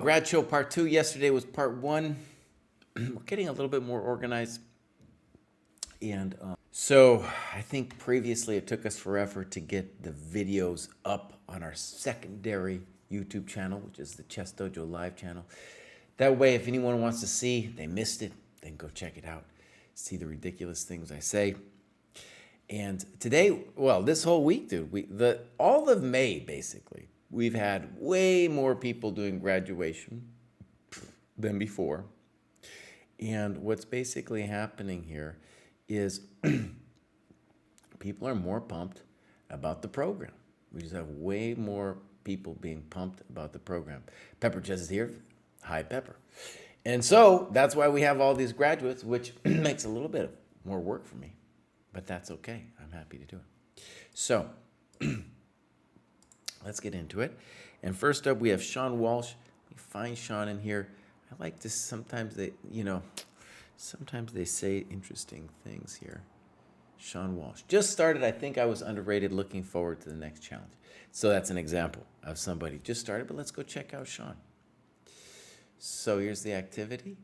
Grad Show Part 2. Yesterday was Part 1. We're getting a little bit more organized. And so I think previously it took us forever to get the videos up on our secondary YouTube channel, which is the Chess Dojo Live channel. That way, if anyone wants to see, they missed it, then go check it out. See the ridiculous things I say. And today, well, this whole week, dude, all of May, basically, we've had way more people doing graduation than before. And what's basically happening here is people are more pumped about the program. We just have way more people being pumped about the program. Pepper Chess is here. Hi, Pepper. And so that's why we have all these graduates, which makes a little bit more work for me. But that's okay. I'm happy to do it. So let's get into it. And first up, we have Sean Walsh. We find Sean in here. I like to sometimes they say interesting things here. Sean Walsh. Just started. I think I was underrated. Looking forward to the next challenge. So that's an example of somebody just started. But let's go check out Sean. So here's the activity.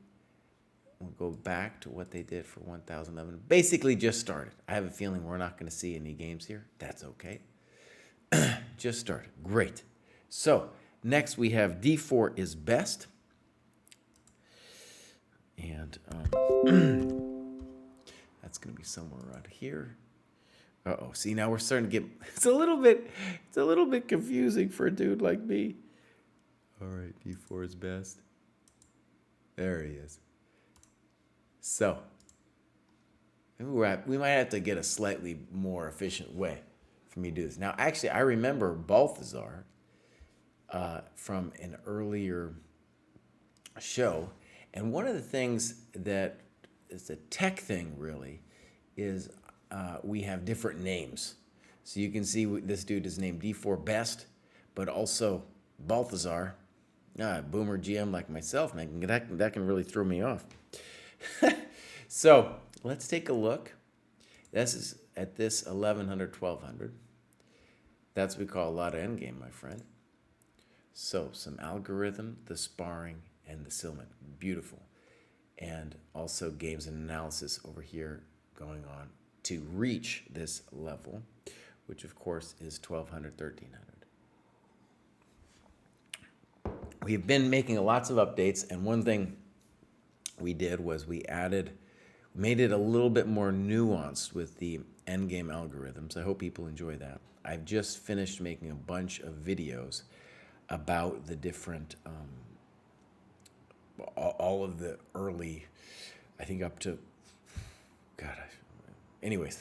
We'll go back to what they did for 1011. Basically just started. I have a feeling we're not going to see any games here. That's okay. Just started. Great. So next we have D4 is best. And that's going to be somewhere around here. Uh-oh. See, now we're starting to get, it's a little bit confusing for a dude like me. All right, D4 is best. There he is. So, we might have to get a slightly more efficient way for me to do this. Now, actually, I remember Balthazar from an earlier show. And one of the things that is a tech thing, really, is we have different names. So you can see this dude is named D4 Best, but also Balthazar. Boomer GM like myself, man, that can really throw me off. So let's take a look. This is at this 1100, 1200. That's what we call a lot of endgame, my friend. So some algorithm, the sparring, and the settlement. Beautiful. And also games and analysis over here going on to reach this level, which of course is 1200, 1300. We've been making lots of updates, and one thing we did was we made it a little bit more nuanced with the endgame algorithms. I hope people enjoy that. I've just finished making a bunch of videos about the different, all of the early, I think up to, anyways,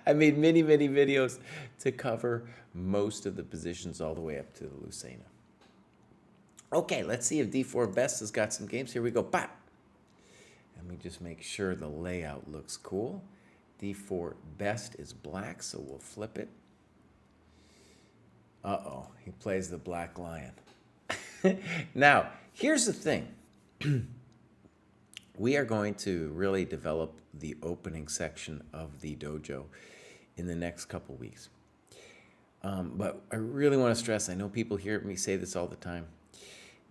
I made many videos to cover most of the positions all the way up to the Lucena. Okay, let's see if D4 Best has got some games. Here we go. Bop. Let me just make sure the layout looks cool. D4 Best is black, so we'll flip it. Uh-oh, he plays the black lion. Now, here's the thing. We are going to really develop the opening section of the dojo in the next couple weeks. But I really want to stress, I know people hear me say this all the time,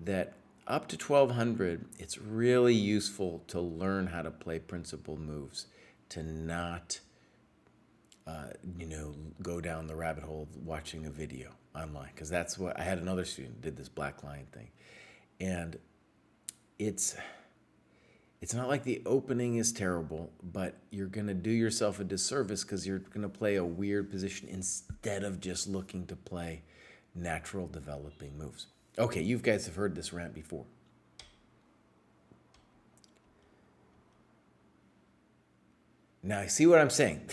that up to 1200, it's really useful to learn how to play principal moves, to not, go down the rabbit hole of watching a video online. Because that's what, I had another student did this black line thing. And it's not like the opening is terrible, but you're going to do yourself a disservice because you're going to play a weird position instead of just looking to play natural developing moves. Okay, you guys have heard this rant before. Now, see what I'm saying?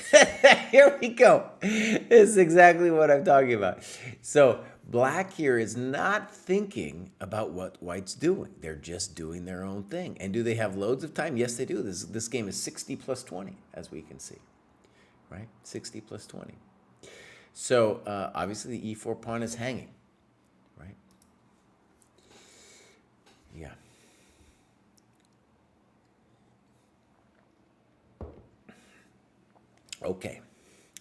Here we go. This is exactly what I'm talking about. So, black here is not thinking about what white's doing. They're just doing their own thing. And do they have loads of time? Yes, they do. This game is 60 plus 20, as we can see. Right? 60 plus 20. So, obviously, the E4 pawn is hanging. Right? Yeah. Okay.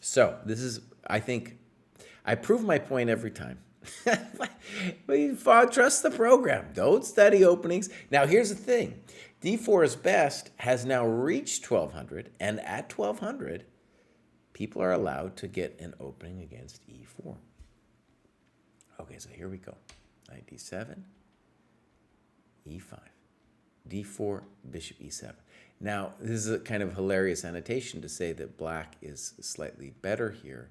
So, this is, I think, I prove my point every time. Trust the program. Don't study openings. Now, here's the thing. D4 is best has now reached 1200, and at 1200, people are allowed to get an opening against E4. Okay, so here we go. Knight D7, E5, D4, Bishop E7. Now, this is a kind of hilarious annotation to say that black is slightly better here.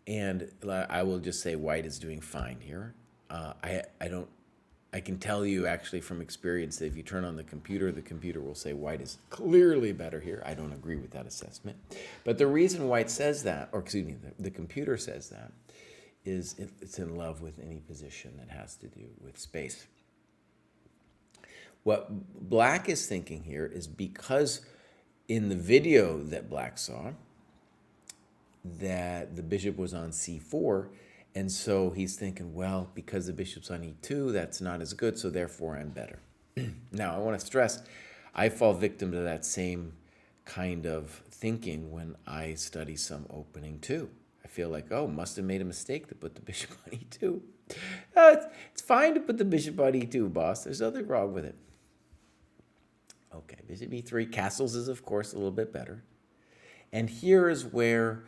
And I will just say white is doing fine here. I can tell you actually from experience that if you turn on the computer will say white is clearly better here. I don't agree with that assessment. But the reason white says that, or excuse me, the computer says that, is it's in love with any position that has to do with space. What black is thinking here is because in the video that black saw, that the bishop was on c4, and so he's thinking, well, because the bishop's on e2, that's not as good, so therefore I'm better. Now, I want to stress, I fall victim to that same kind of thinking when I study some opening too. I feel like, oh, must have made a mistake to put the bishop on e2. It's fine to put the bishop on e2, boss. There's nothing wrong with it. Okay, bishop e3. Castles is, of course, a little bit better. And here is where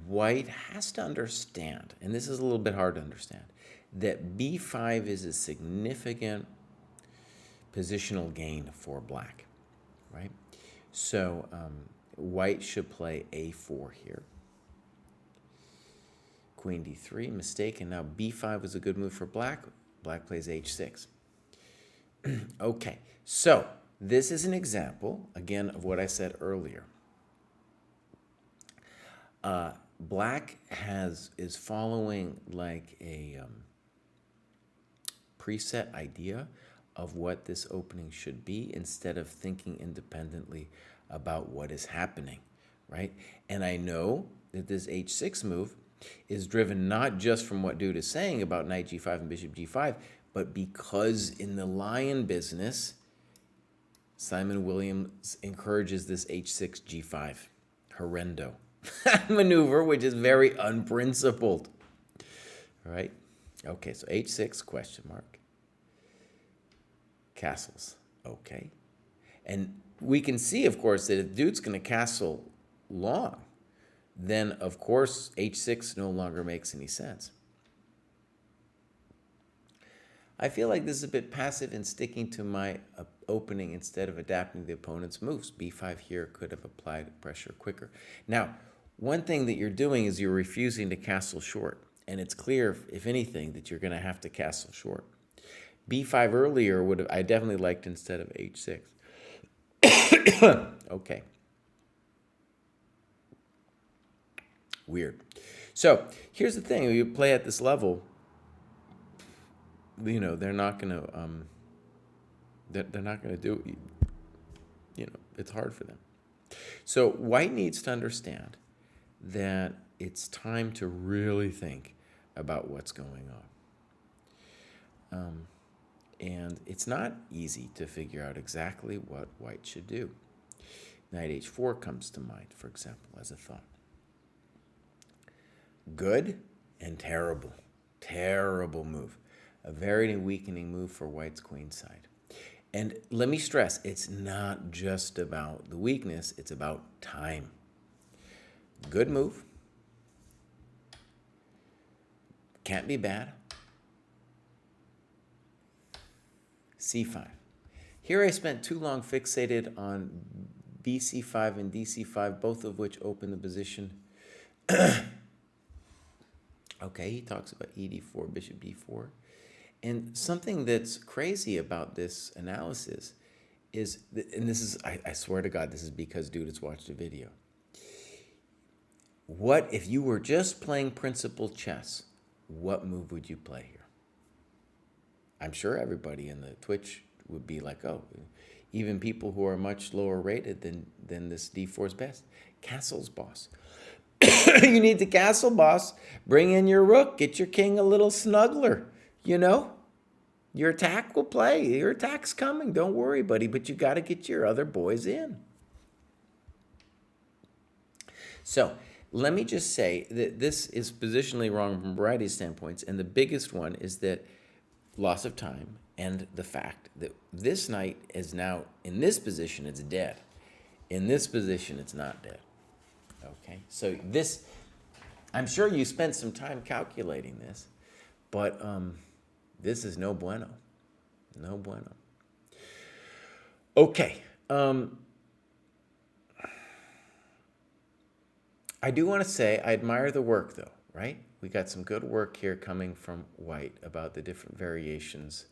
white has to understand, and this is a little bit hard to understand, that b5 is a significant positional gain for black, right? So white should play a4 here. Queen d3, mistake, and now b5 was a good move for black. Black plays h6. Okay, so this is an example, again, of what I said earlier. Black is following like a preset idea of what this opening should be instead of thinking independently about what is happening, right? And I know that this h6 move is driven not just from what dude is saying about knight g5 and bishop g5, but because in the lion business, Simon Williams encourages this h6 g5 horrendo maneuver, which is very unprincipled, right? Okay, so h6 question mark. Castles, okay. And we can see, of course, that if dude's going to castle long, then, of course, h6 no longer makes any sense. I feel like this is a bit passive in sticking to my opening instead of adapting the opponent's moves. b5 here could have applied pressure quicker. Now, one thing that you're doing is you're refusing to castle short, and it's clear, if anything, that you're going to have to castle short. b5 earlier would have, I definitely liked instead of h6. Okay. Weird. So here's the thing: when you play at this level, you know they're not going to they're not going to do. You know, it's hard for them. So white needs to understand that it's time to really think about what's going on. And it's not easy to figure out exactly what white should do. Knight h4 comes to mind, for example, as a thought. Good and terrible. Terrible move. A very weakening move for white's queen side. And let me stress, it's not just about the weakness, it's about time. Good move. Can't be bad. c5. Here I spent too long fixated on bc5 and dc5, both of which open the position. Okay, he talks about ed4, bishop d4. And something that's crazy about this analysis is, and this is, I swear to God, this is because dude has watched a video. What if you were just playing principled chess, what move would you play here? I'm sure everybody in the Twitch would be like, oh, even people who are much lower rated than this d4 is best. Castles, boss. You need the castle, boss. Bring in your rook. Get your king a little snuggler. You know, your attack will play. Your attack's coming. Don't worry, buddy. But you got to get your other boys in. So let me just say that this is positionally wrong from a variety of standpoints, and the biggest one is that loss of time and the fact that this knight is now in this position, it's dead. In this position, it's not dead. Okay, so this, I'm sure you spent some time calculating this, but this is no bueno. No bueno. Okay. I do want to say I admire the work, though, right? We got some good work here coming from White about the different variations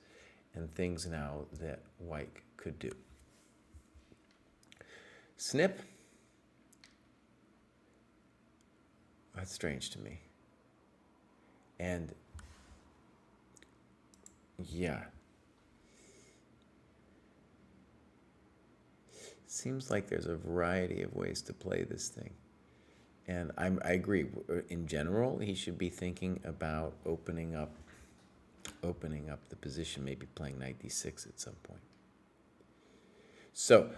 and things now that White could do. Snip. That's strange to me. And yeah. Seems like there's a variety of ways to play this thing. And I agree. In general, he should be thinking about opening up the position, maybe playing knight d6 at some point. So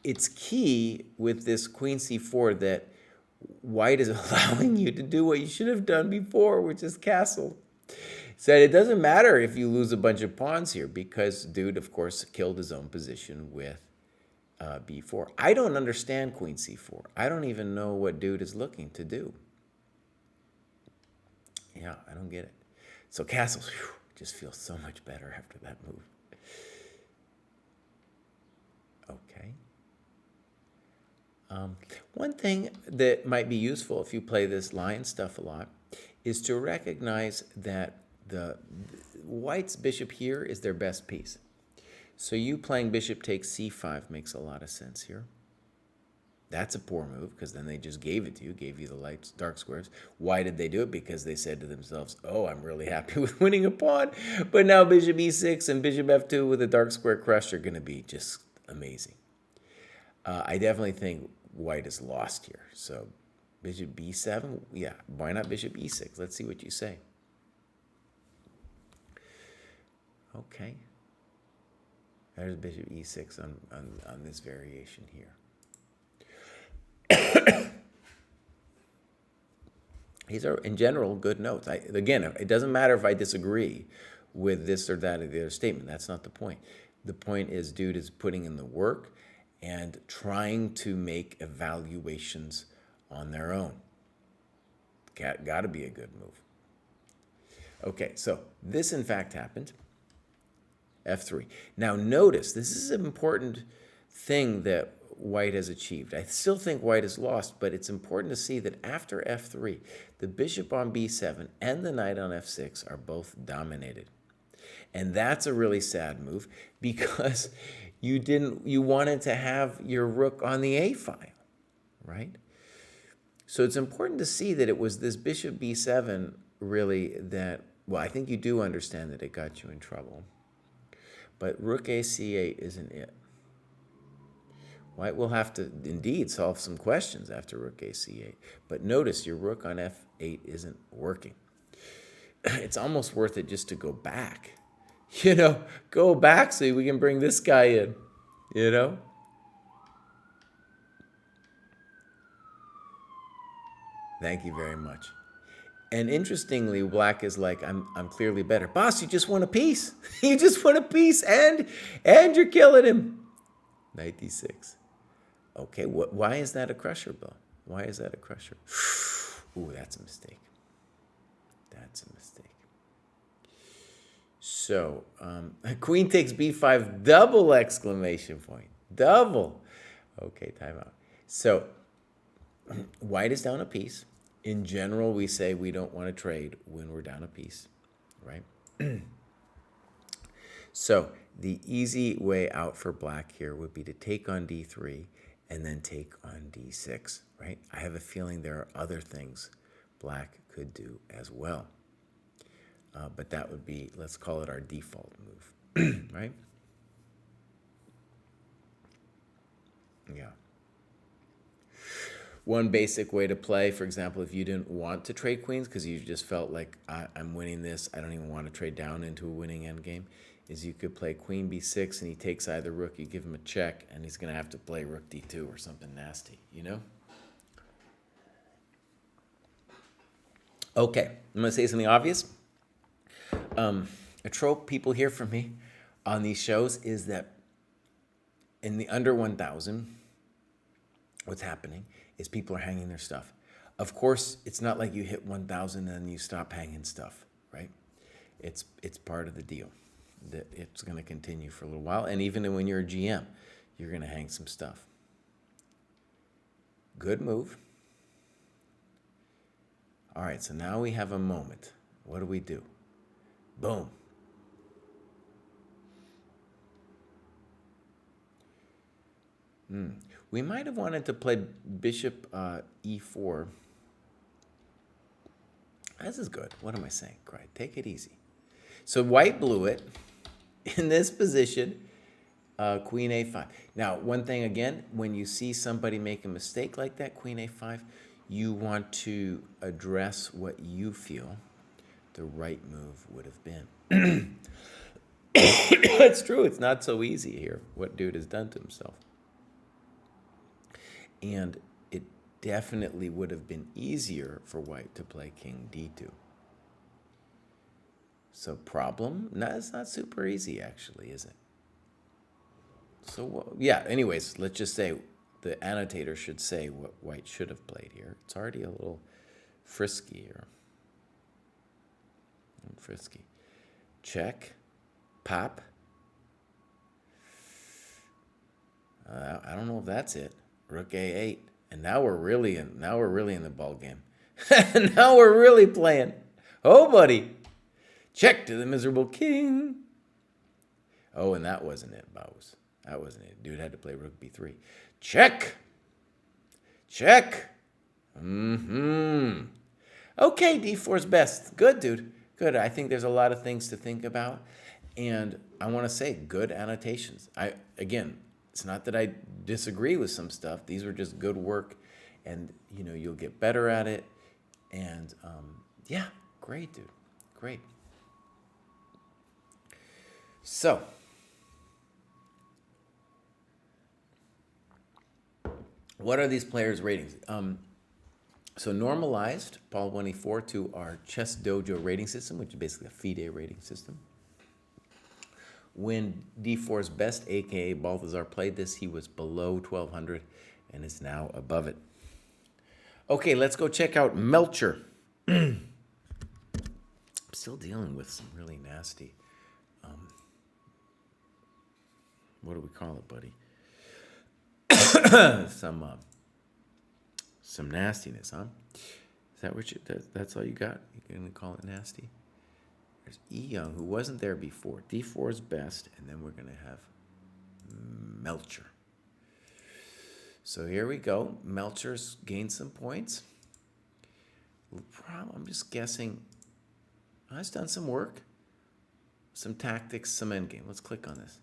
it's key with this queen c4 that White is allowing you to do what you should have done before, which is castle. Said it doesn't matter if you lose a bunch of pawns here, because dude, of course, killed his own position with b4. I don't understand queen c4. I don't even know what dude is looking to do. Yeah, I don't get it. So castles, just feels so much better after that move. Okay. One thing that might be useful if you play this line stuff a lot is to recognize that the White's bishop here is their best piece. So you playing bishop takes c5 makes a lot of sense here. That's a poor move, because then they just gave it to you, gave you the dark squares. Why did they do it? Because they said to themselves, oh, I'm really happy with winning a pawn, but now bishop e6 and bishop f2 with a dark square crush are going to be just amazing. I definitely think White is lost here. So bishop b7, yeah, why not bishop e6? Let's see what you say. Okay. There's bishop e6 on this variation here. These are, in general, good notes. Again, it doesn't matter if I disagree with this or that or the other statement. That's not the point. The point is, dude is putting in the work and trying to make evaluations on their own. Got to be a good move. Okay, so this, in fact, happened. F3. Now notice, this is an important thing that White has achieved. I still think White is lost, but it's important to see that after F3, the bishop on B7 and the knight on F6 are both dominated. And that's a really sad move, because you wanted to have your rook on the A file, right? So it's important to see that it was this bishop B7 really that, well, I think you do understand that it got you in trouble. But rook AC8 isn't it. White will have to indeed solve some questions after rook AC8. But notice your rook on F8 isn't working. It's almost worth it just to go back. You know, go back so we can bring this guy in. You know? Thank you very much. And interestingly, Black is like, I'm clearly better. Boss, you just want a piece. You just want a piece, and you're killing him. Knight d6. Okay, why is that a crusher, Bill? Why is that a crusher? Ooh, that's a mistake. That's a mistake. So, queen takes b5, double exclamation point. Double. Okay, time out. So, White is down a piece. In general, we say we don't want to trade when we're down a piece, right? So the easy way out for Black here would be to take on d3 and then take on d6, right? I have a feeling there are other things Black could do as well. But that would be, let's call it our default move, right? Yeah. One basic way to play, for example, if you didn't want to trade queens because you just felt like I'm winning this, I don't even want to trade down into a winning endgame, is you could play queen b6 and he takes either rook, you give him a check, and he's going to have to play rook d2 or something nasty, you know? Okay, I'm going to say something obvious. A trope people hear from me on these shows is that in the under 1,000, what's happening is people are hanging their stuff. Of course, it's not like you hit 1,000 and you stop hanging stuff, right? It's part of the deal that it's going to continue for a little while. And even when you're a GM, you're going to hang some stuff. Good move. All right, so now we have a moment. What do we do? Boom. We might have wanted to play bishop e4. This is good. What am I saying? Kraai, take it easy. So white blew it in this position, queen a5. Now, one thing again, when you see somebody make a mistake like that, queen a5, you want to address what you feel the right move would have been. It's true. It's not so easy here, what dude has done to himself. And it definitely would have been easier for white to play king d2. So problem? No, it's not super easy, actually, is it? So, yeah, anyways, let's just say the annotator should say what white should have played here. It's already a little frisky here. Frisky. Check. Pop. I don't know if that's it. Rook a8. And now we're really in the ball game. Now we're really playing. Oh, buddy. Check to the miserable king. Oh, and that wasn't it, Baus. That wasn't it. Dude had to play rook b3. Check. Check. Okay, d4's best. Good, dude. Good. I think there's a lot of things to think about. And I want to say good annotations. Again, it's not that I disagree with some stuff. These were just good work. And, you'll get better at it. And, yeah, great, dude. Great. So, what are these players' ratings? So normalized Paul 184 to our Chess Dojo rating system, which is basically a FIDE rating system. When D4's best, aka Balthazar, played this, he was below 1,200 and is now above it. Okay, let's go check out Melcher. I'm still dealing with some really nasty, what do we call it, buddy? Some nastiness, huh? Is that what that's all you got? You're gonna call it nasty? There's E Young, who wasn't there before. D4 is best, and then we're gonna have Melcher. So here we go. Melcher's gained some points. I'm just guessing. He's done some work, some tactics, some endgame. Let's click on this.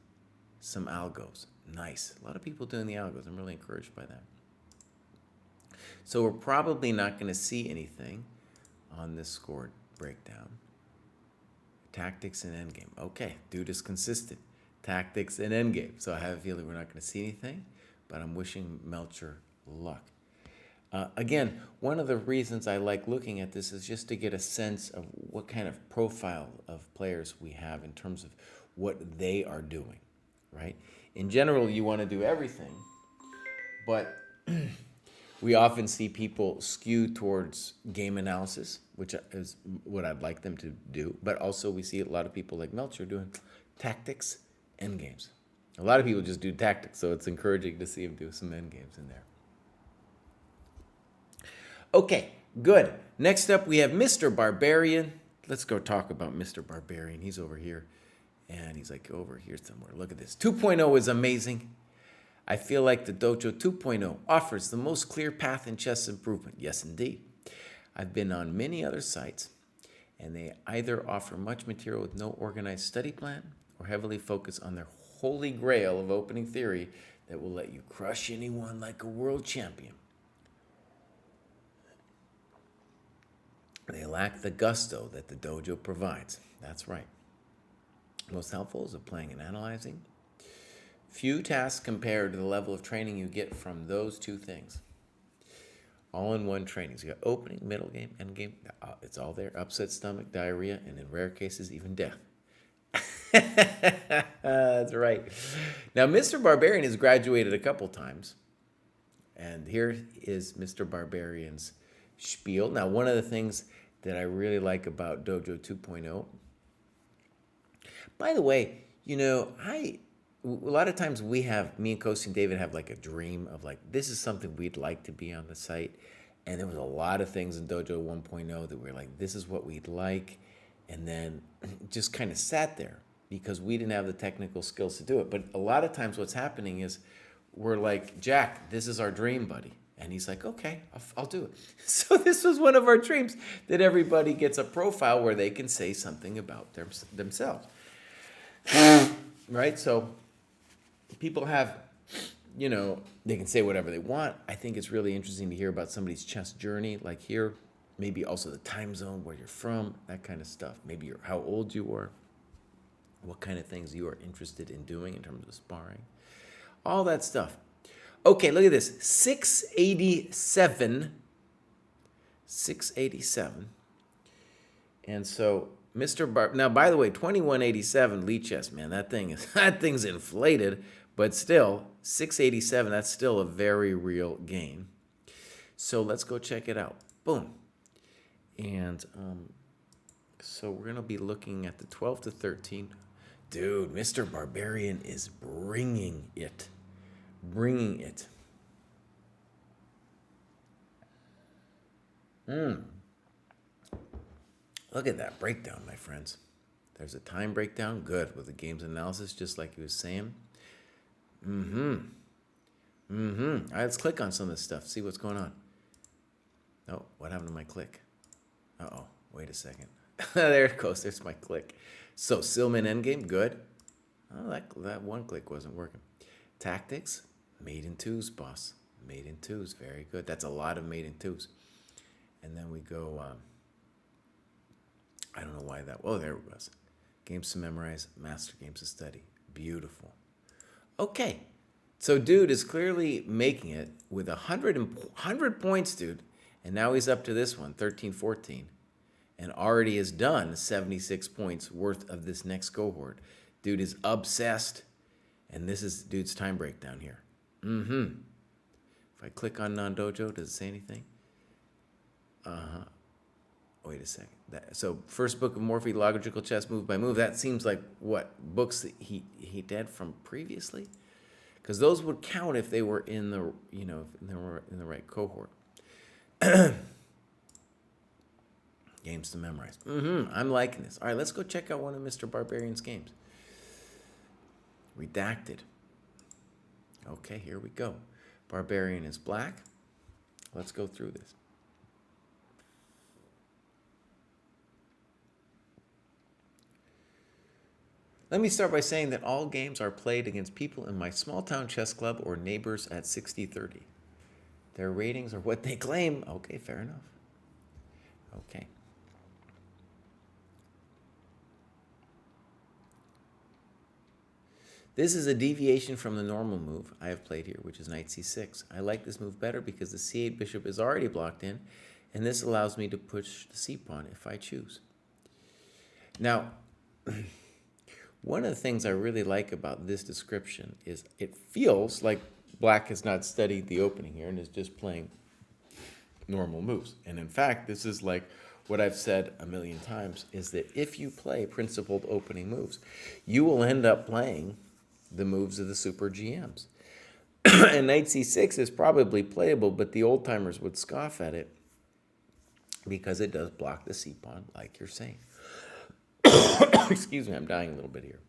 Some algos. Nice. A lot of people doing the algos. I'm really encouraged by that. So we're probably not going to see anything on this score breakdown. Tactics and endgame. Okay, dude is consistent. Tactics and endgame. So I have a feeling we're not going to see anything, but I'm wishing Melcher luck. Again, one of the reasons I like looking at this is just to get a sense of what kind of profile of players we have in terms of what they are doing, right? In general, you want to do everything, but we often see people skew towards game analysis, which is what I'd like them to do, but also we see a lot of people like Melcher doing tactics, end games. A lot of people just do tactics, so it's encouraging to see him do some end games in there. Okay, good. Next up, we have Mr. Barbarian. Let's go talk about Mr. Barbarian. He's over here, and he's like over here somewhere. Look at this. 2.0 is amazing. I feel like the Dojo 2.0 offers the most clear path in chess improvement. Yes, indeed. I've been on many other sites, and they either offer much material with no organized study plan or heavily focus on their holy grail of opening theory that will let you crush anyone like a world champion. They lack the gusto that the dojo provides. That's right. Most helpful is the playing and analyzing. Few tasks compared to the level of training you get from those two things. All-in-one trainings. You got opening, middle game, end game. It's all there. Upset stomach, diarrhea, and in rare cases, even death. That's right. Now, Mr. Barbarian has graduated a couple times. And here is Mr. Barbarian's spiel. Now, one of the things that I really like about Dojo 2.0, by the way, a lot of times me and Kostya and David have like a dream of like, this is something we'd like to be on the site. And there was a lot of things in Dojo 1.0 that we were like, this is what we'd like. And then just kind of sat there because we didn't have the technical skills to do it. But a lot of times what's happening is we're like, Jack, this is our dream, buddy. And he's like, okay, I'll do it. So this was one of our dreams, that everybody gets a profile where they can say something about themselves. Right? So people have, they can say whatever they want. I think it's really interesting to hear about somebody's chess journey, like here, maybe also the time zone, where you're from, that kind of stuff. Maybe how old you are, what kind of things you are interested in doing in terms of sparring, all that stuff. Okay, look at this, 687. And so now, by the way, 2187 Lee chess, man, that thing's inflated, but still 687. That's still a very real game. So let's go check it out. Boom. And so we're gonna be looking at the 12 to 13. Dude, Mr. Barbarian is bringing it. Look at that breakdown, my friends. There's a time breakdown, good, with the game's analysis, just like he was saying. All right, let's click on some of this stuff, see what's going on. Oh, what happened to my click? Uh-oh, wait a second. There it goes, there's my click. So, Silman endgame, good. Oh, that one click wasn't working. Tactics, mate in twos, boss. Mate in twos, very good. That's a lot of mate in twos. And then we go, I don't know why that, oh, there it was. Games to memorize, master games to study. Beautiful. Okay, so dude is clearly making it with 100 points, dude. And now he's up to this one, 13-14. And already has done 76 points worth of this next cohort. Dude is obsessed. And this is dude's time breakdown here. If I click on non-dojo, does it say anything? Wait a second. So first book of Morphy, logical chess, move by move. That seems like what books that he did from previously, because those would count if they were in the if they were in the right cohort. Games to memorize. I'm liking this. All right, let's go check out one of Mr. Barbarian's games. Redacted. Okay, here we go. Barbarian is black. Let's go through this. Let me start by saying that all games are played against people in my small town chess club or neighbors at 60-30. Their ratings are what they claim. Okay, fair enough. Okay. This is a deviation from the normal move I have played here, which is knight c6. I like this move better because the c8 bishop is already blocked in, and this allows me to push the c-pawn if I choose. Now, one of the things I really like about this description is it feels like black has not studied the opening here and is just playing normal moves. And in fact, this is like what I've said a million times, is that if you play principled opening moves, you will end up playing the moves of the super GMs. And knight c6 is probably playable, but the old timers would scoff at it because it does block the c-pawn, like you're saying. Excuse me, I'm dying a little bit here.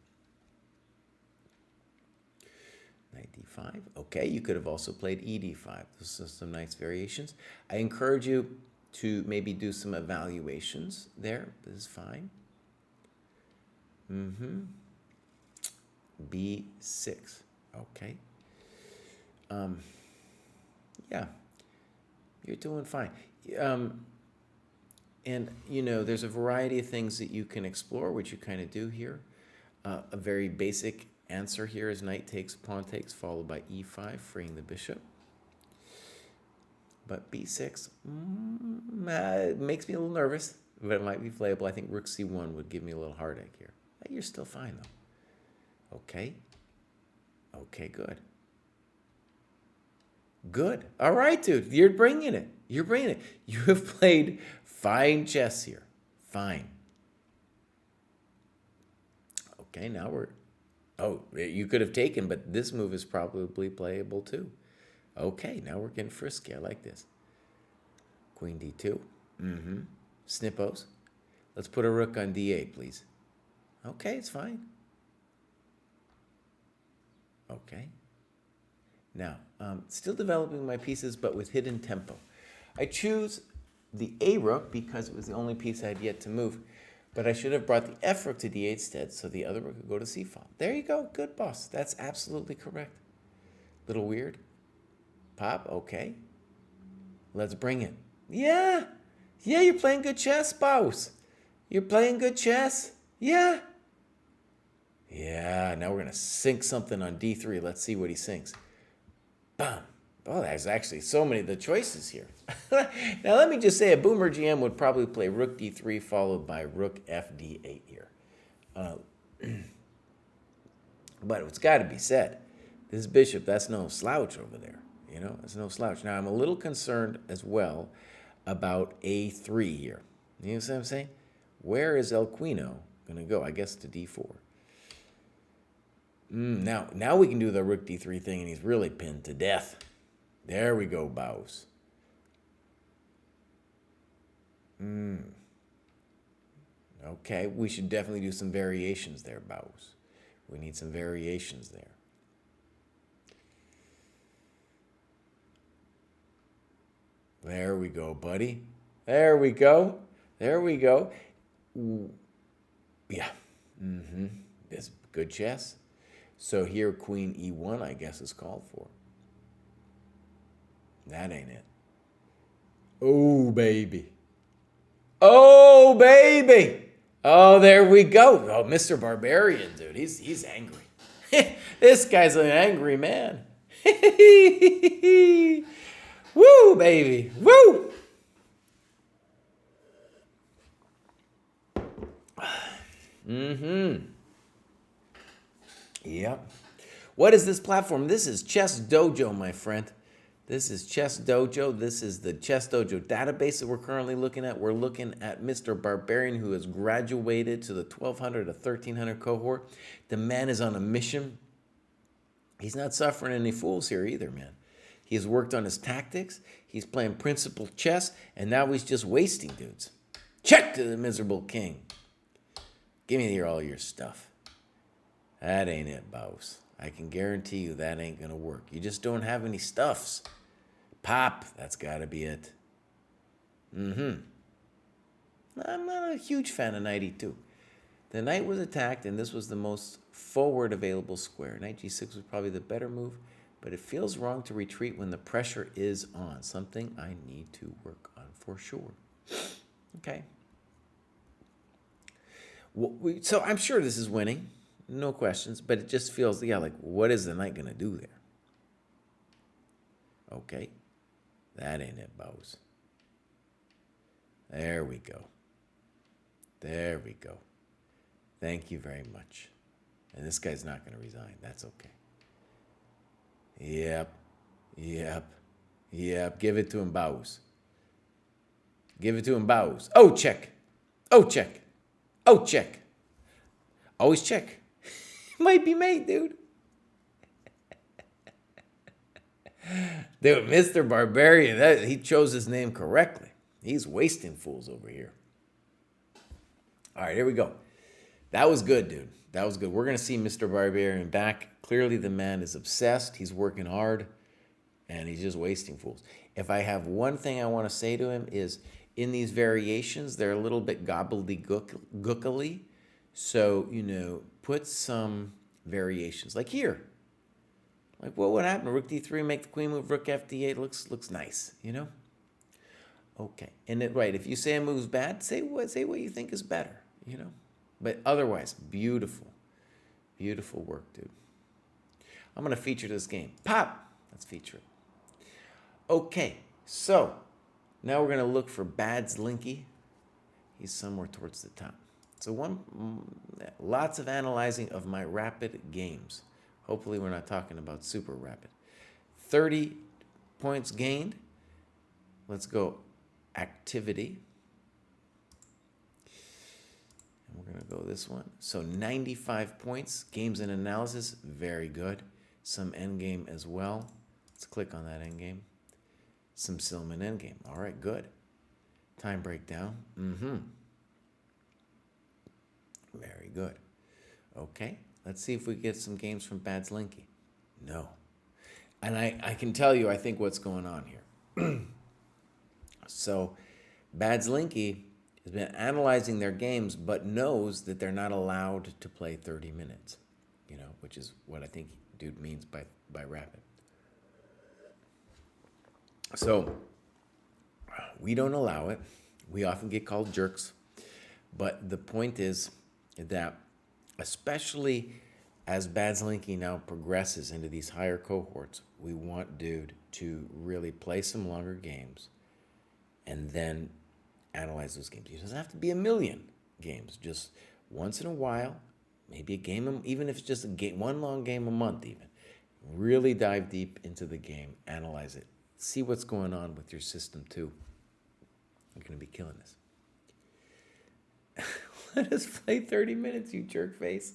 Knight d5. Okay, you could have also played e d5. Those are some nice variations. I encourage you to maybe do some evaluations there. This is fine. b6. Okay. Yeah, you're doing fine. And, there's a variety of things that you can explore, which you kind of do here. A very basic answer here is knight takes, pawn takes, followed by e5, freeing the bishop. But b6 makes me a little nervous, but it might be playable. I think rook c1 would give me a little heartache here. You're still fine, though. Okay. Okay, good. Good. All right, dude. You're bringing it. You're bringing it. You have played fine chess here. Fine. Okay, now we're... Oh, you could have taken, but this move is probably playable too. Okay, now we're getting frisky. I like this. Queen d2. Snippos. Let's put a rook on d8, please. Okay, it's fine. Okay. Now, still developing my pieces, but with hidden tempo. I choose the A rook because it was the only piece I had yet to move. But I should have brought the F rook to d8 instead, so the other rook could go to c file. There you go. Good, boss. That's absolutely correct. Little weird. Pop. Okay. Let's bring it. Yeah. Yeah, you're playing good chess, boss. You're playing good chess. Yeah. Yeah, now we're going to sink something on d3. Let's see what he sinks. Bam. Oh, there's actually so many of the choices here. Now, let me just say a boomer GM would probably play rook d3 followed by rook fd8 here. But it's got to be said. This bishop, that's no slouch over there. You know, it's no slouch. Now, I'm a little concerned as well about a3 here. You know what I'm saying? Where is El Quino going to go? I guess to d4. Now we can do the rook d3 thing, and he's really pinned to death. There we go, bows. Okay, we should definitely do some variations there, bows. We need some variations there. There we go, buddy. There we go. There we go. Yeah. That's good chess. So here, queen e1, I guess, is called for. That ain't it. Oh, baby. Oh, baby. Oh, there we go. Oh, Mr. Barbarian, dude. He's angry. This guy's an angry man. Woo, baby. Woo. Yep. What is this platform? This is Chess Dojo, my friend. This is Chess Dojo. This is the Chess Dojo database that we're currently looking at. We're looking at Mr. Barbarian, who has graduated to the 1200 to 1300 cohort. The man is on a mission. He's not suffering any fools here either, man. He has worked on his tactics. He's playing principal chess, and now he's just wasting dudes. Check to the miserable king. Give me here all your stuff. That ain't it, boss. I can guarantee you that ain't going to work. You just don't have any stuffs. Pop, that's got to be it. I'm not a huge fan of knight e2. The knight was attacked, and this was the most forward available square. Knight g6 was probably the better move, but it feels wrong to retreat when the pressure is on. Something I need to work on for sure. Okay. So I'm sure this is winning. No questions, but it just feels, like, what is the knight going to do there? Okay. That ain't it, bows. There we go. There we go. Thank you very much. And this guy's not going to resign. That's okay. Yep. Give it to him, bows. Give it to him, bows. Oh, check. Oh, check. Oh, check. Always check. Might be mate, dude. Dude, Mr. Barbarian, he chose his name correctly. He's wasting fools over here. All right, here we go. That was good, dude. That was good. We're going to see Mr. Barbarian back. Clearly, the man is obsessed. He's working hard, and he's just wasting fools. If I have one thing I want to say to him is, in these variations, they're a little bit gobbledygookily. So, put some variations. Like here. Like, what would happen? Rook d3, make the queen move, rook fd8. Looks nice, Okay. And if you say a move's bad, say what you think is better, But otherwise, beautiful. Beautiful work, dude. I'm going to feature this game. Pop! Let's feature it. Okay. So, now we're going to look for Badslinky. He's somewhere towards the top. So lots of analyzing of my rapid games. Hopefully we're not talking about super rapid. 30 points gained. Let's go activity. And we're going to go this one. So 95 points. Games and analysis. Very good. Some endgame as well. Let's click on that endgame. Some Silman endgame. All right, good. Time breakdown. Very good. Okay, let's see if we get some games from Badslinky. No. And I can tell you, I think, what's going on here. So, Badslinky has been analyzing their games, but knows that they're not allowed to play 30 minutes, which is what I think dude means by rapid. So, we don't allow it. We often get called jerks. But the point is that, especially as Badslinky now progresses into these higher cohorts, we want dude to really play some longer games and then analyze those games. It doesn't have to be a million games. Just once in a while, maybe a game, even if it's just one long game a month even. Really dive deep into the game, analyze it. See what's going on with your system too. You're going to be killing this. Let us play 30 minutes, you jerk face.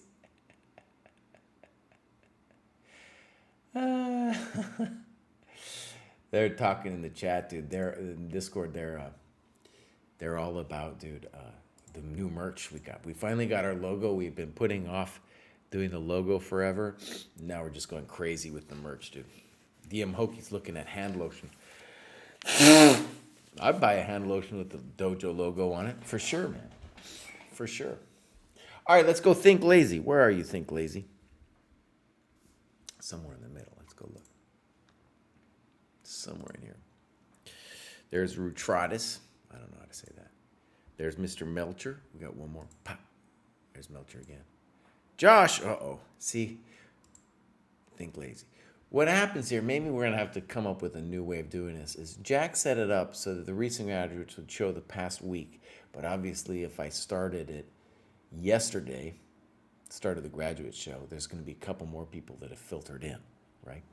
They're talking in the chat, dude. They're in Discord. They're all about, dude, the new merch we got. We finally got our logo. We've been putting off doing the logo forever. Now we're just going crazy with the merch, dude. DM Hokey's looking at hand lotion. I'd buy a hand lotion with the Dojo logo on it. For sure, man. For sure. All right, let's go Think Lazy. Where are you, Think Lazy? Somewhere in the middle. Let's go look. Somewhere in here. There's Rutratus. I don't know how to say that. There's Mr. Melcher. We got one more. Pop. There's Melcher again. Josh. Uh-oh. See? Think Lazy. What happens here, maybe we're going to have to come up with a new way of doing this, is Jack set it up so that the recent graduates would show the past week. But obviously, if I started it yesterday, started the graduate show, there's going to be a couple more people that have filtered in, right?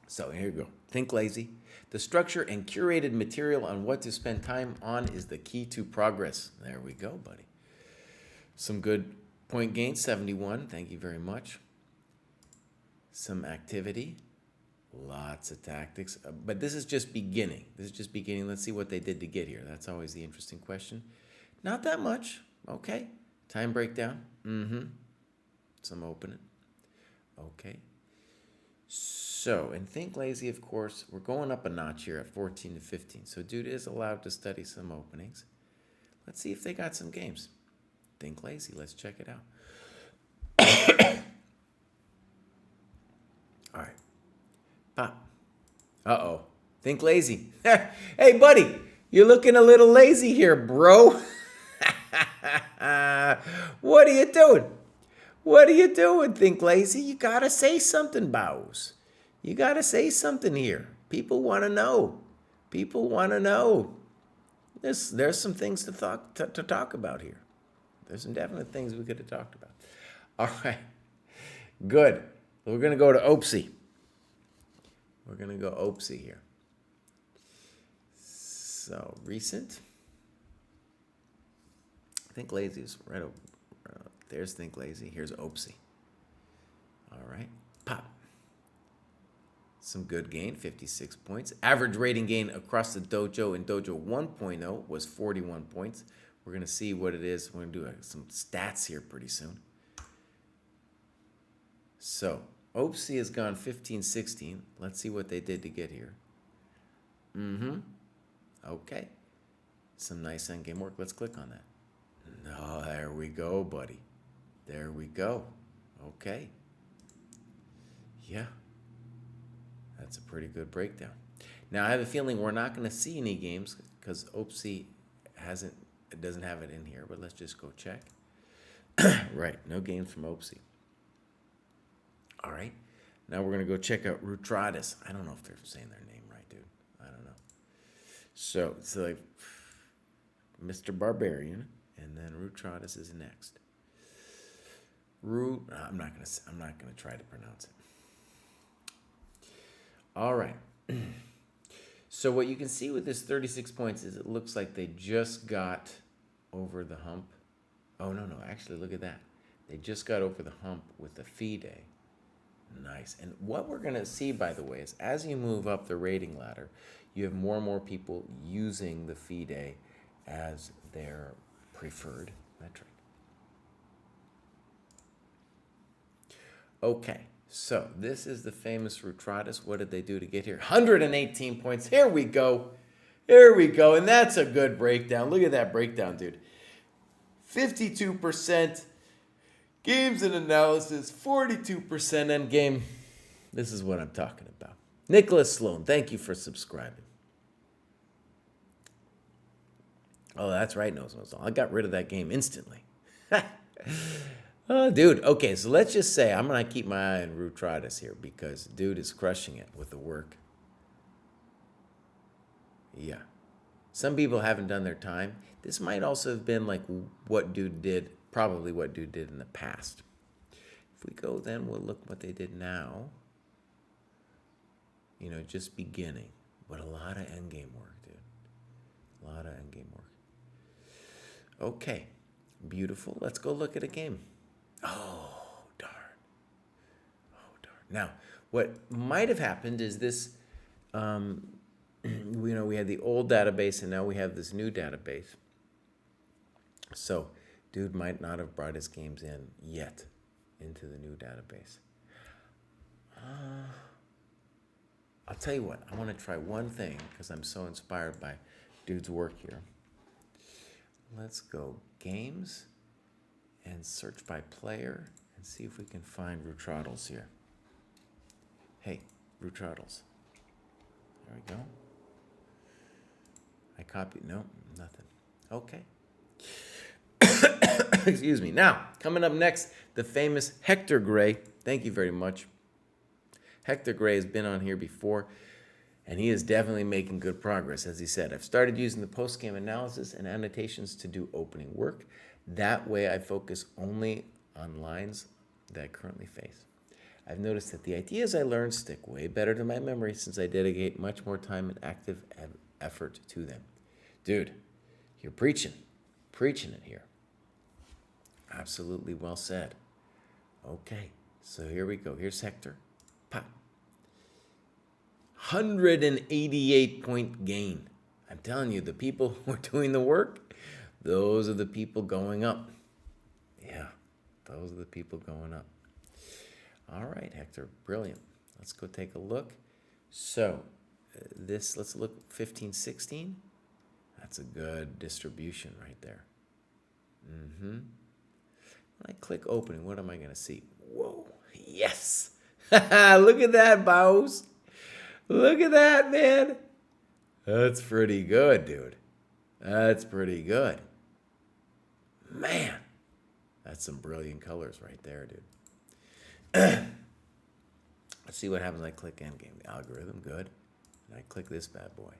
So here you go. Think Lazy. The structure and curated material on what to spend time on is the key to progress. There we go, buddy. Some good point gain, 71. Thank you very much. Some activity, lots of tactics, but this is just beginning. Let's see what they did to get here. That's always the interesting question. Not that much. Okay. Time breakdown. Some opening. Okay. So, in Think Lazy, of course, we're going up a notch here at 14 to 15. So, dude is allowed to study some openings. Let's see if they got some games. Think Lazy. Let's check it out. All right. Pop. Uh-oh. Think Lazy. Hey, buddy, you're looking a little lazy here, bro. What are you doing? What are you doing, Think Lazy? You got to say something, Bows. You got to say something here. People want to know. People want to know. There's some things to talk about here. There's some definite things we could have talked about. All right. Good. We're going to go to Opsy. We're going to go Opsy here. So, recent. Think Lazy is right over. There's Think Lazy. Here's Opsy. All right. Pop. Some good gain, 56 points. Average rating gain across the dojo in Dojo 1.0 was 41 points. We're going to see what it is. We're going to do some stats here pretty soon. So, Opsy has gone 15-16. Let's see what they did to get here. Okay. Some nice endgame work. Let's click on that. No, there we go, buddy. There we go. Okay. Yeah. That's a pretty good breakdown. Now, I have a feeling we're not going to see any games because Opsy doesn't have it in here, but let's just go check. Right, no games from Opsy. All right. Now we're going to go check out Rutratus. I don't know if they're saying their name right, dude. I don't know. So it's like Mr. Barbarian, and then Rutratus is next. I'm not gonna try to pronounce it. All right. So what you can see with this 36 points is it looks like they just got over the hump. Oh, no, actually, look at that. They just got over the hump with the FIDE. Nice. And what we're going to see, by the way, is as you move up the rating ladder, you have more and more people using the FIDE as their preferred metric. Okay, so this is the famous Rutratus. What did they do to get here? 118 points. Here we go. Here we go. And that's a good breakdown. Look at that breakdown, dude. 52% games and analysis, 42% endgame. This is what I'm talking about. Nicholas Sloan, thank you for subscribing. Oh, that's right, Nose. I got rid of that game instantly. Oh, dude. Okay, so let's just say I'm going to keep my eye on Rutratus here because dude is crushing it with the work. Yeah. Some people haven't done their time. This might also have been like what dude did, probably what dude did in the past. If we go then, we'll look what they did now. You know, just beginning. But a lot of endgame work, dude. A lot of endgame work. Okay. Beautiful. Let's go look at a game. Oh, darn. Oh, darn. Now, what might have happened is this, we had the old database and now we have this new database. So, dude might not have brought his games in yet into the new database. I'll tell you what, I want to try one thing because I'm so inspired by dude's work here. Let's go games and search by player and see if we can find Rutratus here. Hey, Rutratus. There we go. I copied, no, nothing. Okay. Excuse me. Now, coming up next, the famous Hector Gray. Thank you very much. Hector Gray has been on here before, and he is definitely making good progress. As he said, I've started using the post-game analysis and annotations to do opening work. That way, I focus only on lines that I currently face. I've noticed that the ideas I learn stick way better to my memory since I dedicate much more time and active effort to them. Dude, you're preaching it here. Absolutely well said. Okay, so here we go. Here's Hector. Pop. 188 point gain. I'm telling you, the people who are doing the work, those are the people going up. Yeah, those are the people going up. All right, Hector, brilliant. Let's go take a look. So let's look 15, 16. That's a good distribution right there. When I click opening, what am I going to see? Whoa, yes. Look at that, Bows. Look at that, man. That's pretty good, dude. That's pretty good. Man, that's some brilliant colors right there, dude. Let's see what happens when I click endgame. The algorithm, good. And I click this bad boy.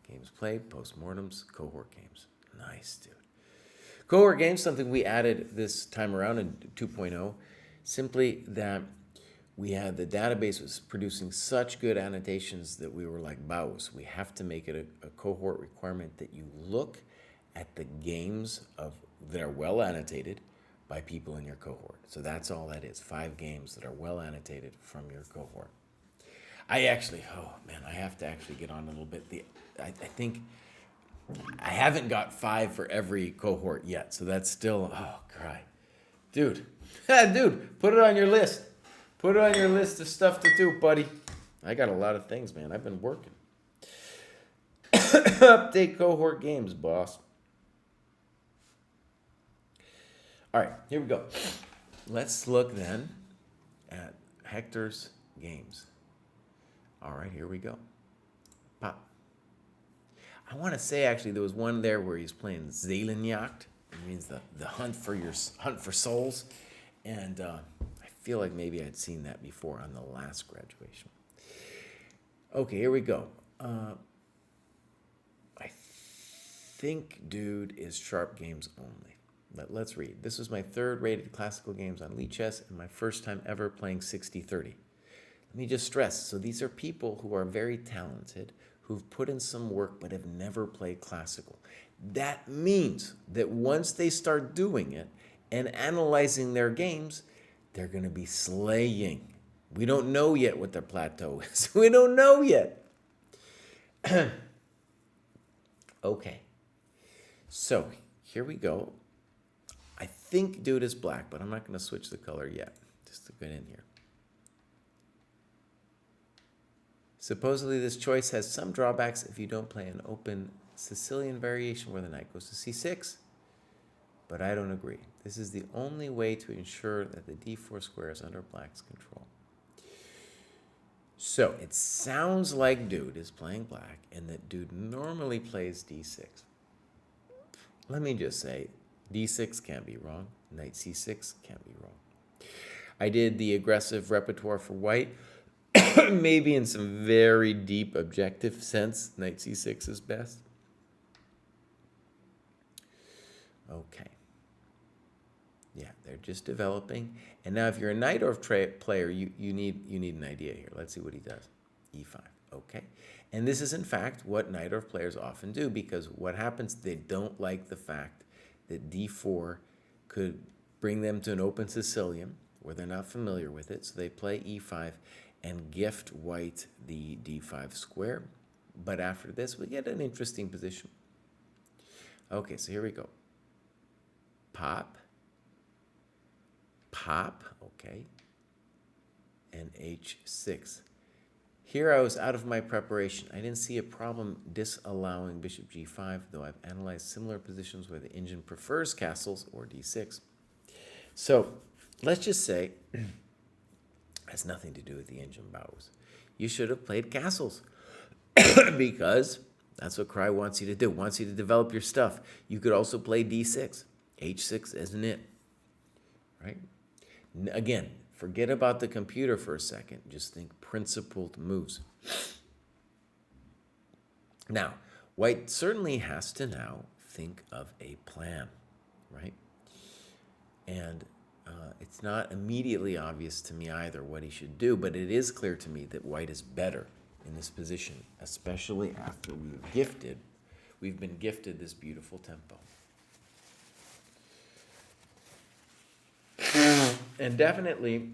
Games played, postmortems, cohort games. Nice, dude. Cohort games, something we added this time around in 2.0. Simply that we had the database was producing such good annotations that we were like, bows. We have to make it a cohort requirement that you look at the games that are well annotated by people in your cohort. So that's all that is, 5 games that are well annotated from your cohort. I have to actually get on a little bit. I think I haven't got 5 for every cohort yet, so that's still, Kraai. Dude, put it on your list. Put it on your list of stuff to do, buddy. I got a lot of things, man. I've been working. Update cohort games, boss. All right, here we go. Let's look then at Hector's games. All right, here we go. Pop. I want to say, actually, there was one there where he's playing Seelenjagd. It means the hunt for souls. And I feel like maybe I'd seen that before on the last graduation. Okay, here we go. I think Dude is sharp games only. Let's read. This was my third rated classical games on Lead Chess and my first time ever playing 60-30. Let me just stress, so these are people who are very talented, who've put in some work but have never played classical. That means that once they start doing it and analyzing their games, they're going to be slaying. We don't know yet what their plateau is. We don't know yet. Okay. So here we go. I think Dude is black, but I'm not going to switch the color yet. Just to get in here. Supposedly this choice has some drawbacks if you don't play an open Sicilian variation where the knight goes to c6, but I don't agree. This is the only way to ensure that the d4 square is under black's control. So it sounds like Dude is playing black and that Dude normally plays d6. Let me just say, d6 can't be wrong. Knight c6 can't be wrong. I did the aggressive repertoire for white. Maybe in some very deep objective sense, knight c6 is best. Okay. Yeah, they're just developing. And now if you're a Najdorf player, you need an idea here. Let's see what he does. e5. Okay. And this is, in fact, what Najdorf players often do, because what happens, they don't like the fact that d4 could bring them to an open Sicilian where they're not familiar with it. So they play e5 and gift white the d5 square. But after this, we get an interesting position. Okay, so here we go. Pop. Pop, okay. And h6. Here I was out of my preparation. I didn't see a problem disallowing bishop g5, though I've analyzed similar positions where the engine prefers castles or d6. So let's just say, has nothing to do with the engine bows. You should have played castles because that's what Kraai wants you to do, wants you to develop your stuff. You could also play d6. h6 isn't it, right? Again, forget about the computer for a second. Just think principled moves. Now, white certainly has to now think of a plan, right? And it's not immediately obvious to me either what he should do, but it is clear to me that white is better in this position, especially after we've been gifted this beautiful tempo. And definitely,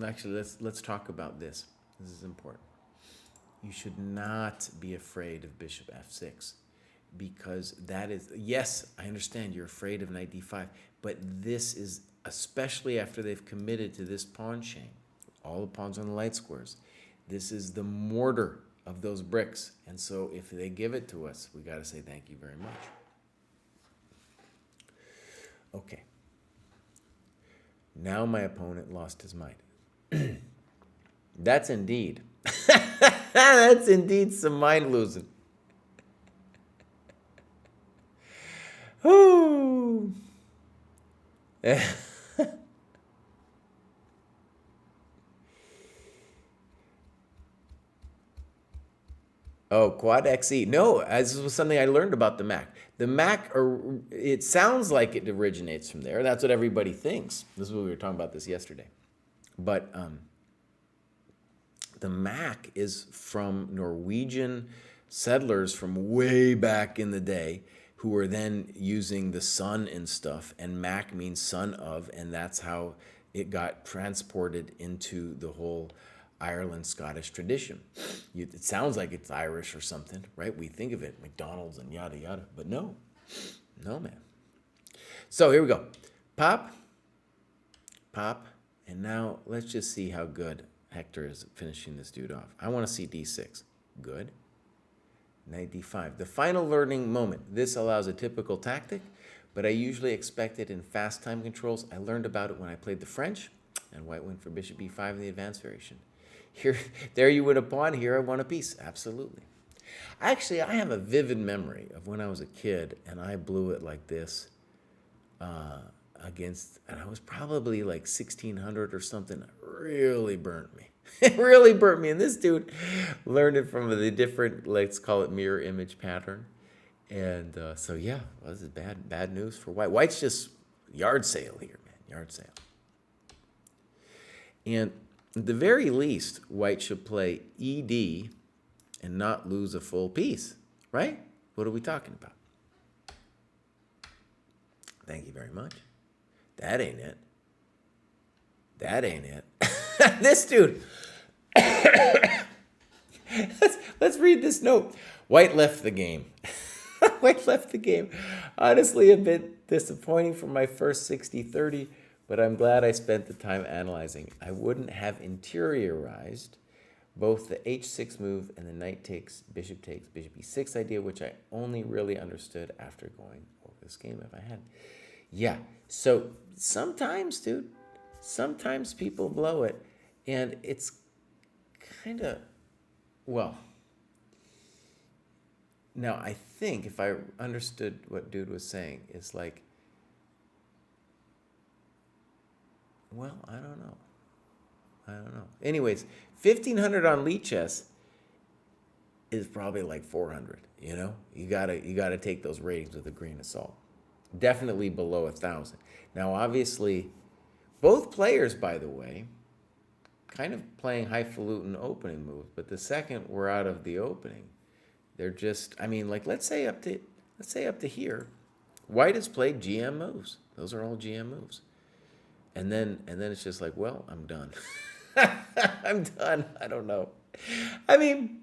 actually, let's talk about this. This is important. You should not be afraid of bishop f6, because that is, yes, I understand you're afraid of knight d5, but this is, especially after they've committed to this pawn chain, all the pawns on the light squares, this is the mortar of those bricks. And so if they give it to us, we got to say thank you very much. Okay. Now my opponent lost his mind. That's indeed some mind losing. Whoo. Oh, quad XE. No, this was something I learned about the Mac. The Mac, it sounds like it originates from there. That's what everybody thinks. This is what we were talking about this yesterday. But the Mac is from Norwegian settlers from way back in the day who were then using the sun and stuff. And Mac means son of, and that's how it got transported into the whole Ireland, Scottish tradition. It sounds like it's Irish or something, right? We think of it, McDonald's and yada, yada. But no, man. So here we go. Pop, pop. And now let's just see how good Hector is finishing this dude off. I want to see d6. Good. Knight d5. The final learning moment. This allows a typical tactic, but I usually expect it in fast time controls. I learned about it when I played the French, and white went for bishop e5 in the advanced variation. Here, there you win a pawn. Here I won a piece. Absolutely. Actually, I have a vivid memory of when I was a kid and I blew it like this and I was probably like 1600 or something. It really burnt me. It really burnt me. And this dude learned it from the different, let's call it mirror image pattern. And so, yeah, well, this is bad news for White. White's just yard sale here, man. Yard sale. And at the very least, White should play ED and not lose a full piece, right? What are we talking about? Thank you very much. That ain't it. That ain't it. This dude. let's read this note. White left the game. White left the game. Honestly, a bit disappointing for my first 60-30, but I'm glad I spent the time analyzing. I wouldn't have interiorized both the h6 move and the knight takes, bishop e6 idea, which I only really understood after going over this game if I had. Yeah, so sometimes, dude, sometimes people blow it, and it's kind of, well, now I think if I understood what dude was saying, it's like, well, I don't know. Anyways, 1,500 on Lichess is probably like 400, you know? You gotta take those ratings with a grain of salt. Definitely below 1,000. Now, obviously, both players, by the way, kind of playing highfalutin opening moves, but the second we're out of the opening, they're just, I mean, like let's say up to here, White has played GM moves. Those are all GM moves. And then it's just like, well, I'm done. I'm done. I don't know. I mean,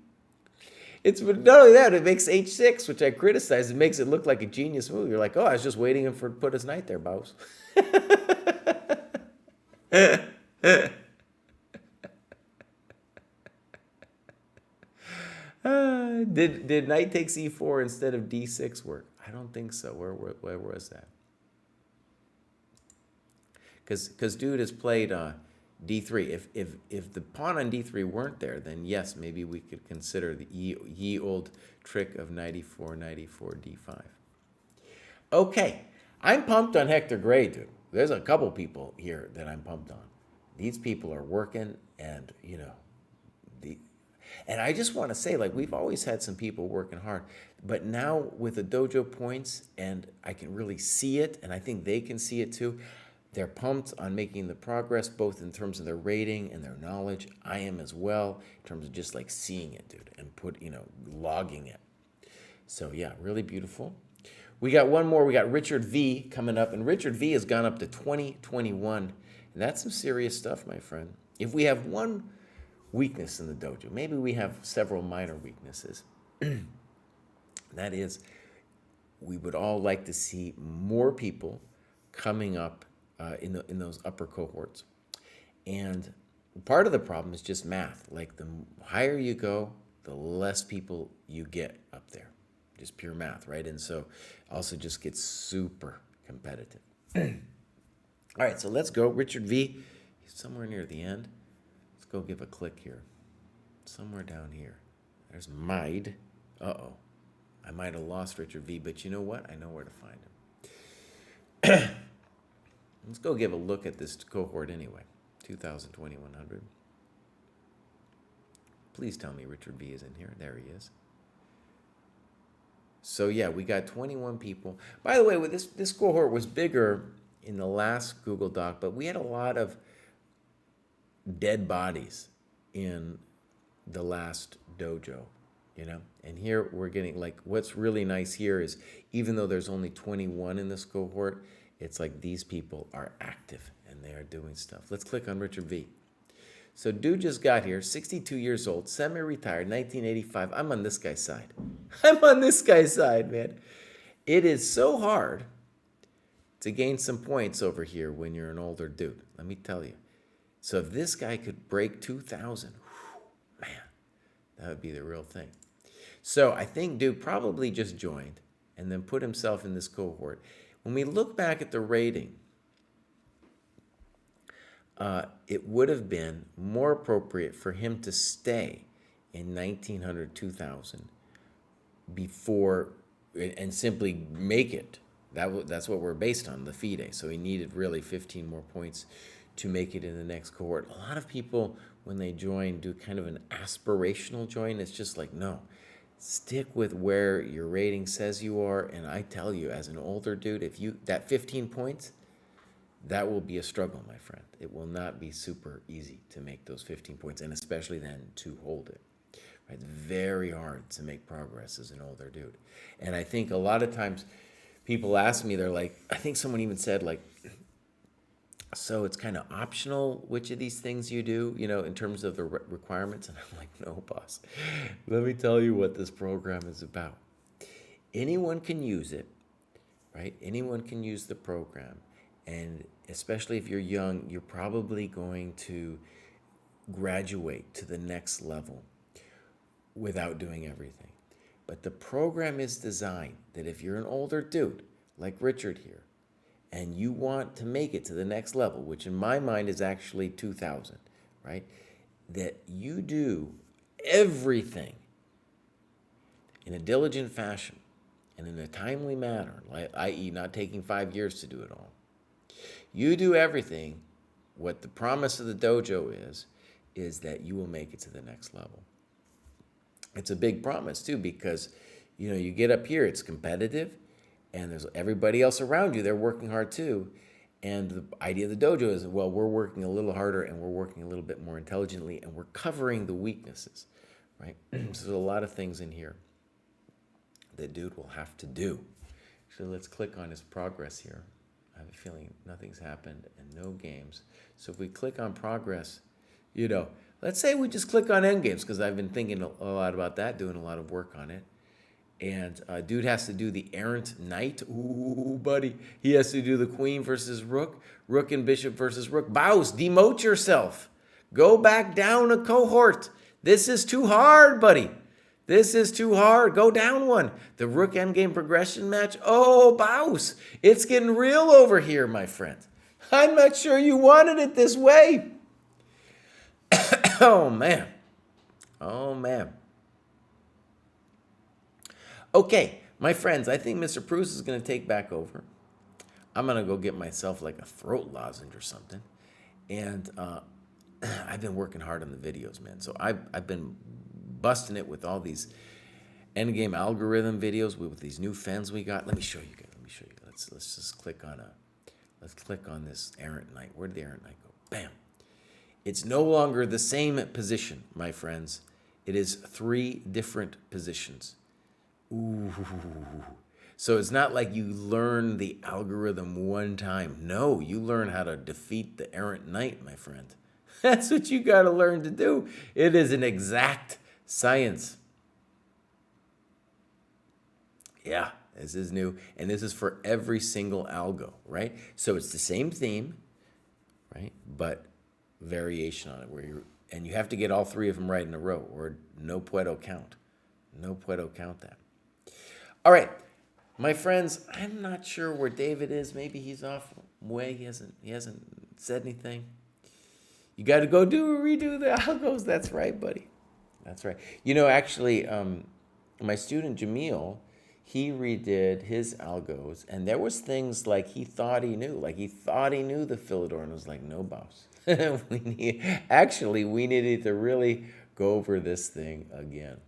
it's not only that, it makes h6, which I criticize. It makes it look like a genius move. You're like, oh, I was just waiting for him to put his knight there, boss. Did knight takes e4 instead of d6 work? I don't think so. Where was that? Because dude has played d3. If the pawn on d3 weren't there, then yes, maybe we could consider the ye old trick of knight e4, d5. Okay, I'm pumped on Hector Gray, dude. There's a couple people here that I'm pumped on. These people are working, and you know, and I just want to say, like, we've always had some people working hard, but now with the dojo points, and I can really see it, and I think they can see it too. They're pumped on making the progress, both in terms of their rating and their knowledge. I am as well, in terms of just like seeing it, dude, and logging it. So yeah, really beautiful. We got one more. We got Richard V coming up, and Richard V has gone up to 2021, and that's some serious stuff, my friend. If we have one weakness in the dojo, maybe we have several minor weaknesses. That is, we would all like to see more people coming up in those upper cohorts. And part of the problem is just math. Like the higher you go, the less people you get up there. Just pure math, right? And so also just gets super competitive. All right, so let's go. Richard V, he's somewhere near the end. Let's go give a click here. Somewhere down here. There's Maid. Uh-oh. I might have lost Richard V, but you know what? I know where to find him. Let's go give a look at this cohort anyway. 2,000, 2,100. Please tell me Richard V is in here. There he is. So yeah, we got 21 people. By the way, this cohort was bigger in the last Google Doc, but we had a lot of dead bodies in the last dojo, you know? And here we're getting, like, what's really nice here is even though there's only 21 in this cohort, it's like these people are active and they are doing stuff. Let's click on Richard V. So dude just got here, 62 years old, semi-retired, 1985. I'm on this guy's side. I'm on this guy's side, man. It is so hard to gain some points over here when you're an older dude. Let me tell you. So if this guy could break 2,000, man, that would be the real thing. So I think dude probably just joined and then put himself in this cohort. When we look back at the rating, it would have been more appropriate for him to stay in 1900, 2000 before and simply make it. That's what we're based on, the FIDE. So he needed really 15 more points to make it in the next cohort. A lot of people, when they join, do kind of an aspirational join. It's just like, no, stick with where your rating says you are. And I tell you, as an older dude, if you, that 15 points, that will be a struggle, my friend. It will not be super easy to make those 15 points, and especially then to hold it. It's very hard to make progress as an older dude. And I think a lot of times people ask me, they're like, I think someone even said, like, so it's kind of optional which of these things you do, in terms of the requirements. And I'm like, no, boss. Let me tell you what this program is about. Anyone can use it, right? Anyone can use the program. And especially if you're young, you're probably going to graduate to the next level without doing everything. But the program is designed that if you're an older dude, like Richard here, and you want to make it to the next level, which in my mind is actually 2000, right? That you do everything in a diligent fashion and in a timely manner, i.e. not taking 5 years to do it all. You do everything. What the promise of the dojo is that you will make it to the next level. It's a big promise too, because you get up here, it's competitive, and there's everybody else around you, they're working hard too. And the idea of the dojo is, well, we're working a little harder and we're working a little bit more intelligently, and we're covering the weaknesses, right? So there's a lot of things in here that dude will have to do. So let's click on his progress here. I have a feeling nothing's happened and no games. So if we click on progress, let's say we just click on end games, because I've been thinking a lot about that, doing a lot of work on it. And dude has to do the errant knight. Ooh, buddy. He has to do the queen versus rook. Rook and bishop versus rook. Bows, demote yourself. Go back down a cohort. This is too hard, buddy. This is too hard. Go down one. The rook endgame progression match. Oh, bows. It's getting real over here, my friend. I'm not sure you wanted it this way. Oh, man. Oh, man. Okay, my friends, I think Mr. Pruess is going to take back over. I'm going to go get myself like a throat lozenge or something. And I've been working hard on the videos, man. So I've been busting it with all these endgame algorithm videos with these new fans we got. Let me show you guys. Let's just click on this errant knight. Where did the errant knight go? Bam. It's no longer the same position, my friends. It is 3 different positions. Ooh. So it's not like you learn the algorithm one time. No, you learn how to defeat the errant knight, my friend. That's what you got to learn to do. It is an exact science. Yeah, this is new. And this is for every single algo, right? So it's the same theme, right? But variation on it. And you have to get all 3 of them right in a row, or no puedo count. No puedo count that. All right, my friends, I'm not sure where David is. Maybe he's off way. He hasn't said anything. You got to go redo the algos. That's right, buddy. That's right. Actually, my student Jamil, he redid his algos, and there was things like he thought he knew. Like he thought he knew the Philidor, and was like, no, boss. we needed to really go over this thing again.